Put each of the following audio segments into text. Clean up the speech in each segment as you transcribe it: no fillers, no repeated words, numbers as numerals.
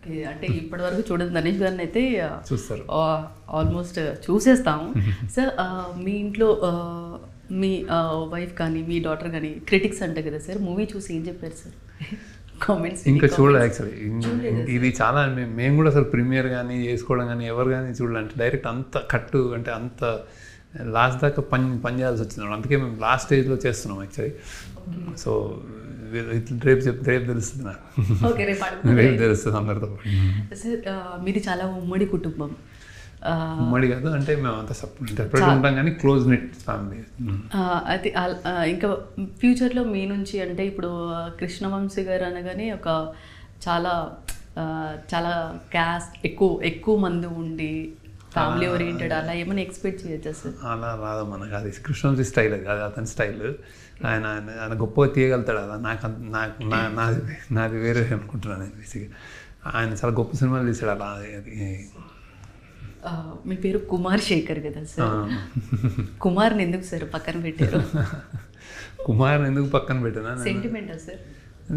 Okay. అంటే ఇప్పటివరకు చూడని ధనుష్ గారిని అయితే చూస్తారు. ఆల్మోస్ట్ చూసేస్తాము. సార్ మీ ఇంట్లో మీ వైఫ్ కానీ మీ డాటర్ కానీ క్రిటిక్స్ అంటారు కదా సార్, మూవీ చూసి ఏం చెప్పారు సార్? కామెంట్స్ ఇంకా చూడలేదు యాక్చువల్లీ. ఇది చాలా మేము కూడా అసలు ప్రీమియర్ కానీ చేసుకోవడం కానీ ఎవరు కానీ చూడాలంటే డైరెక్ట్ అంత కట్టు అంటే అంత లాస్ట్ దాకా పని చేయాల్సి వచ్చింది. అందుకే మేము లాస్ట్ స్టేజ్లో చేస్తున్నాం యాక్చువల్లీ. సో రేపు తెలుస్తుంది నాకు. ఓకే, రేపు తెలుస్తుంది అందరితో. సార్ మీది చాలా ఉమ్మడి కుటుంబం. ఉమ్మడి కాదు అంటే మేము అంతా సెపరేట్ ఉంటాం కానీ క్లోజ్ నెట్ ఫ్యామిలీ. అయితే ఇంకా ఫ్యూచర్లో మీ నుంచి అంటే ఇప్పుడు కృష్ణవంశీ గారు అనగానే ఒక చాలా చాలా క్యాస్ట్ ఎక్కువ మంది ఉండి ఫ్యామిలీ ఓరియంటెడ్ అలా ఏమైనా ఎక్స్పెక్ట్ చేయొచ్చా సార్? అలా రాదు మనకు. అది కృష్ణవంశీ స్టైల్, అది అతని స్టైల్. ఆయన గొప్పగా తీయగలుగుతాడు. అలా నాది వేరే అనుకుంటున్నాను బేసిక్గా. ఆయన చాలా గొప్ప సినిమాలు తీసాడు అలా. అది మీ పేరు కుమార్ శేఖర్ కదా సార్, కుమార్ని ఎందుకు సార్ పక్కన పెట్టారు? కుమార్ని ఎందుకు పక్కన పెట్టానా? సెంటిమెంటా సార్?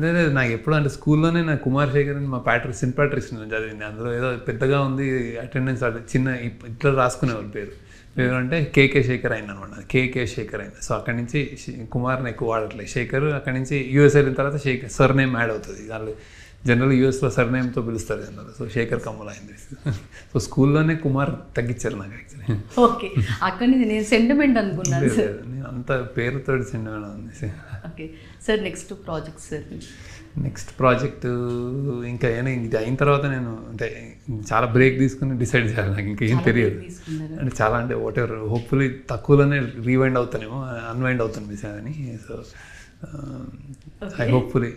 లేదు, నాకు ఎప్పుడు అంటే స్కూల్లోనే నాకు కుమార్ శేఖర్ అని మా సెంట్ ప్యాట్రిక్స్ చదివింది. అందులో ఏదో పెద్దగా ఉంది అటెండెన్స్, చిన్న ఇట్లా రాసుకునేవాళ్ళు పేరు అంటే కేకే శేఖర్ అయింది అనమాట. కేకే శేఖర్ అయింది. సో అక్కడి నుంచి కుమార్ని ఎక్కువ వాడట్లేదు, శేఖర్. అక్కడి నుంచి యూఎస్ వెళ్ళిన తర్వాత శేఖర్ సర్ నేమ్ యాడ్ అవుతుంది. వాళ్ళు జనరల్ యూఎస్లో సర్ నేమ్తో పిలుస్తారు జనరల్. సో శేఖర్ కమ్ముల అయింది. సో స్కూల్లోనే కుమార్ తగ్గించారు నాకు యాక్చువల్లీ. ఓకే, అక్కడి నుంచి నేను సెంటిమెంట్ అనుకున్నాను సార్. నేను అంత పేరుతో సెంటిమెంట్ ఉంది. Okay sir, next project sir? Next project ఇంకా ఇది అయిన తర్వాత నేను అంటే చాలా బ్రేక్ తీసుకుని డిసైడ్ చేయాలి. నాకు ఇంకా ఏం తెలియదు అంటే చాలా అంటే వాట్ ఎవర్ హోప్ఫుల్లీ తక్కువలోనే రీవైండ్ అవుతానేమో, అన్వైండ్ అవుతాను మిస్ అని. So I hopefully.